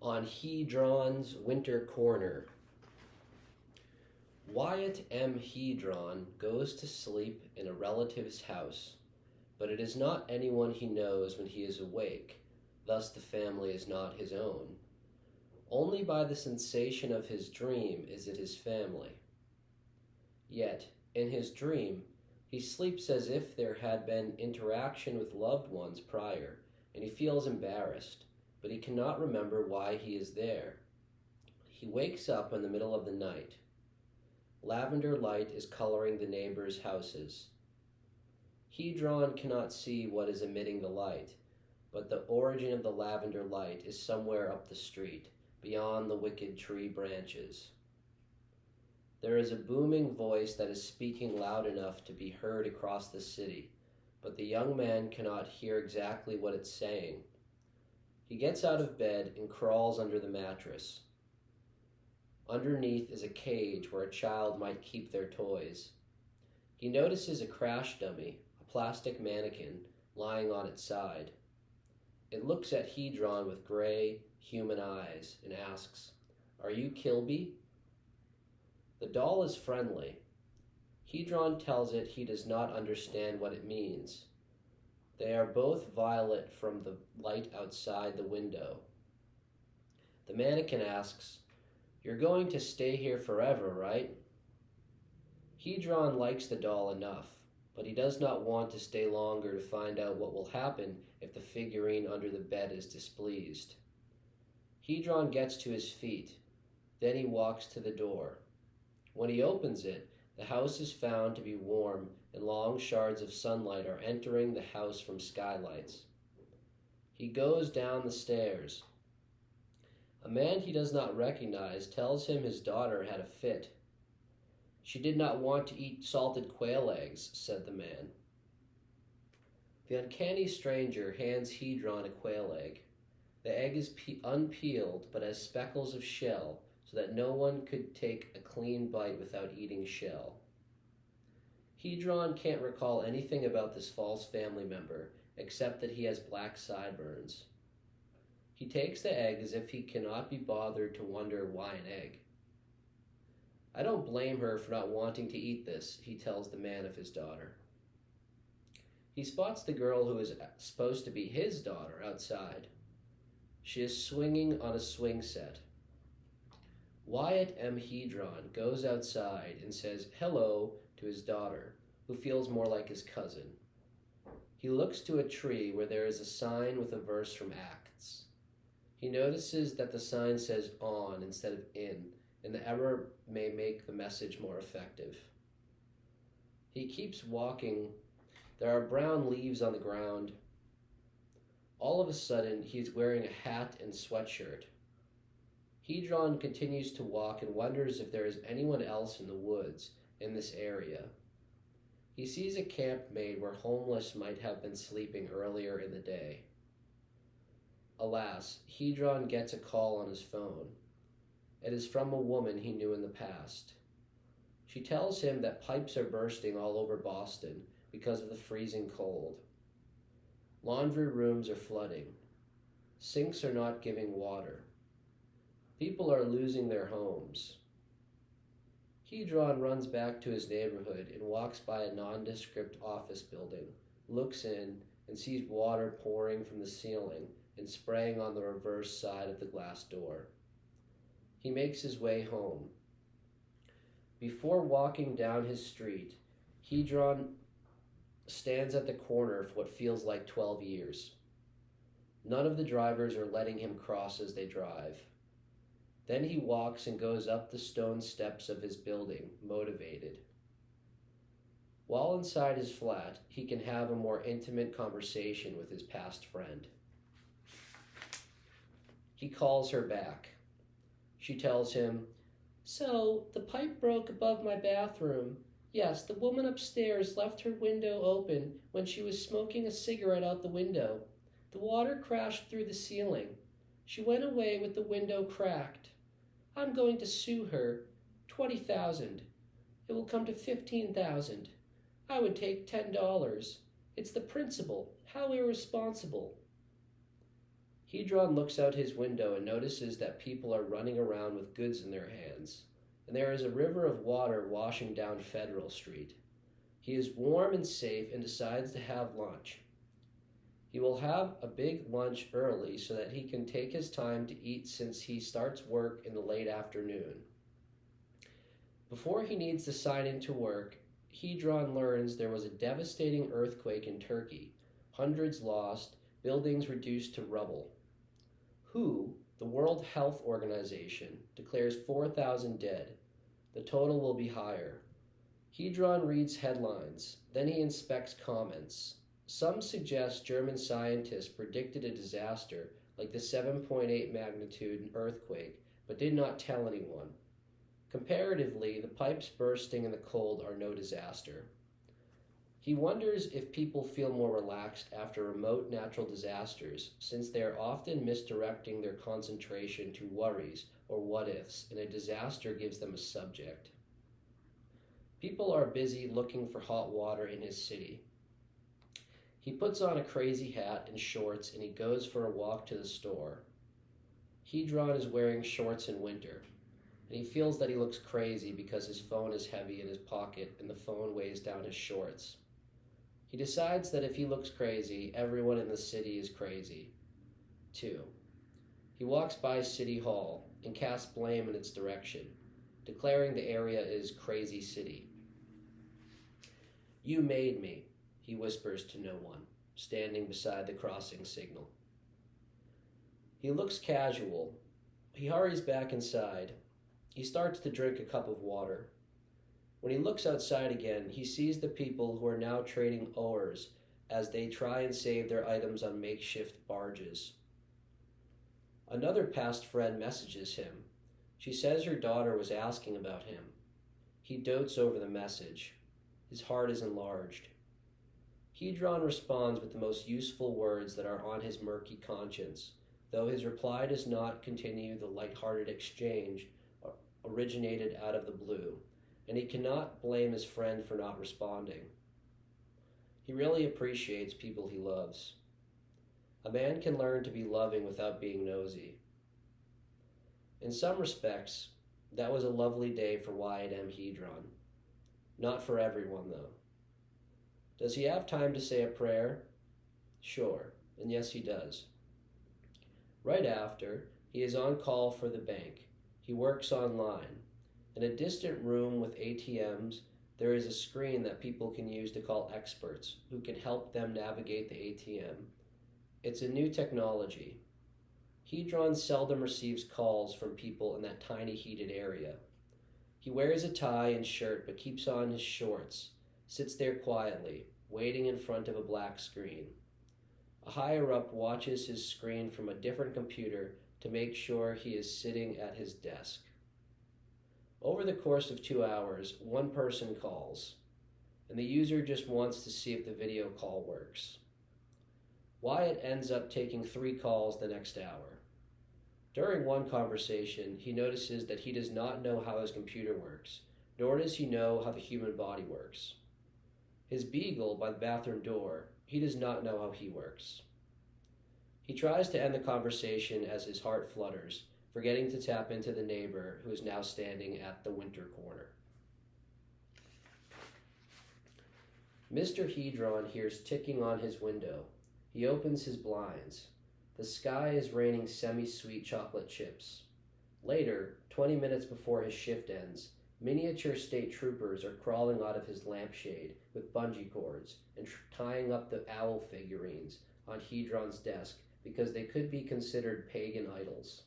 On Hedron's Winter Corner. Wyatt M. Hedron goes to sleep in a relative's house, but it is not anyone he knows when he is awake, thus the family is not his own. Only by the sensation of his dream is it his family. Yet, in his dream, he sleeps as if there had been interaction with loved ones prior, and he feels embarrassed, but he cannot remember why he is there. He wakes up in the middle of the night. Lavender light is coloring the neighbors' houses. Hedron cannot see what is emitting the light, but the origin of the lavender light is somewhere up the street, beyond the wicked tree branches. There is a booming voice that is speaking loud enough to be heard across the city, but the young man cannot hear exactly what it's saying. He gets out of bed and crawls under the mattress. Underneath is a cage where a child might keep their toys. He notices a crash dummy, a plastic mannequin, lying on its side. It looks at Hedron with gray, human eyes and asks, "Are you Kilby?" The doll is friendly. Hedron tells it he does not understand what it means. They are both violet from the light outside the window. The mannequin asks, "You're going to stay here forever, right?" Hedron likes the doll enough, but he does not want to stay longer to find out what will happen if the figurine under the bed is displeased. Hedron gets to his feet. Then he walks to the door. When he opens it, the house is found to be warm and long shards of sunlight are entering the house from skylights. He goes down the stairs. A man he does not recognize tells him his daughter had a fit. "She did not want to eat salted quail eggs," said the man. The uncanny stranger hands Hedron a quail egg. The egg is unpeeled but has speckles of shell, so that no one could take a clean bite without eating shell. Hedron can't recall anything about this false family member, except that he has black sideburns. He takes the egg as if he cannot be bothered to wonder why an egg. "I don't blame her for not wanting to eat this," he tells the man of his daughter. He spots the girl who is supposed to be his daughter outside. She is swinging on a swing set. Wyatt M. Hedron goes outside and says hello to his daughter, who feels more like his cousin. He looks to a tree where there is a sign with a verse from Acts. He notices that the sign says on instead of in, and the error may make the message more effective. He keeps walking. There are brown leaves on the ground. All of a sudden, he is wearing a hat and sweatshirt. Hedron continues to walk and wonders if there is anyone else in the woods in this area. He sees a camp made where homeless might have been sleeping earlier in the day. Alas, Hedron gets a call on his phone. It is from a woman he knew in the past. She tells him that pipes are bursting all over Boston because of the freezing cold. Laundry rooms are flooding. Sinks are not giving water. People are losing their homes. Hedron runs back to his neighborhood and walks by a nondescript office building, looks in, and sees water pouring from the ceiling and spraying on the reverse side of the glass door. He makes his way home. Before walking down his street, Hedron stands at the corner for what feels like 12 years. None of the drivers are letting him cross as they drive. Then he walks and goes up the stone steps of his building, motivated. While inside his flat, he can have a more intimate conversation with his past friend. He calls her back. She tells him, "So, the pipe broke above my bathroom. Yes, the woman upstairs left her window open when she was smoking a cigarette out the window. The water crashed through the ceiling. She went away with the window cracked. I'm going to sue her. 20,000. It will come to 15,000. I would take $10. It's the principle. How irresponsible." Hedron looks out his window and notices that people are running around with goods in their hands, and there is a river of water washing down Federal Street. He is warm and safe and decides to have lunch. He will have a big lunch early so that he can take his time to eat since he starts work in the late afternoon. Before he needs to sign into work, Hedron learns there was a devastating earthquake in Turkey, hundreds lost, buildings reduced to rubble. WHO, the World Health Organization, declares 4,000 dead. The total will be higher. Hedron reads headlines, then he inspects comments. Some suggest German scientists predicted a disaster like the 7.8 magnitude earthquake, but did not tell anyone. Comparatively, the pipes bursting in the cold are no disaster. He wonders if people feel more relaxed after remote natural disasters, since they are often misdirecting their concentration to worries or what-ifs, and a disaster gives them a subject. People are busy looking for hot water in his city. He puts on a crazy hat and shorts and he goes for a walk to the store. Hedron is wearing shorts in winter, and he feels that he looks crazy because his phone is heavy in his pocket and the phone weighs down his shorts. He decides that if he looks crazy, everyone in the city is crazy, too. He walks by City Hall and casts blame in its direction, declaring the area is Crazy City. "You made me," he whispers to no one, standing beside the crossing signal. He looks casual. He hurries back inside. He starts to drink a cup of water. When he looks outside again, he sees the people who are now trading oars as they try and save their items on makeshift barges. Another past friend messages him. She says her daughter was asking about him. He dotes over the message. His heart is enlarged. Hedron responds with the most useful words that are on his murky conscience, though his reply does not continue the light-hearted exchange originated out of the blue, and he cannot blame his friend for not responding. He really appreciates people he loves. A man can learn to be loving without being nosy. In some respects, that was a lovely day for Wyatt M. Hedron. Not for everyone, though. Does he have time to say a prayer? Sure, and yes he does. Right after, he is on call for the bank. He works online. In a distant room with ATMs, there is a screen that people can use to call experts who can help them navigate the ATM. It's a new technology. Hedron seldom receives calls from people in that tiny heated area. He wears a tie and shirt but keeps on his shorts, sits there quietly, waiting in front of a black screen. A higher-up watches his screen from a different computer to make sure he is sitting at his desk. Over the course of 2 hours, one person calls, and the user just wants to see if the video call works. Wyatt ends up taking 3 calls the next hour. During one conversation, he notices that he does not know how his computer works, nor does he know how the human body works. His beagle by the bathroom door, he does not know how he works. He tries to end the conversation as his heart flutters, forgetting to tap into the neighbor who is now standing at the winter corner. Mr. Hedron hears ticking on his window. He opens his blinds. The sky is raining semi-sweet chocolate chips. Later, 20 minutes before his shift ends, miniature state troopers are crawling out of his lampshade with bungee cords and tying up the owl figurines on Hedron's desk because they could be considered pagan idols.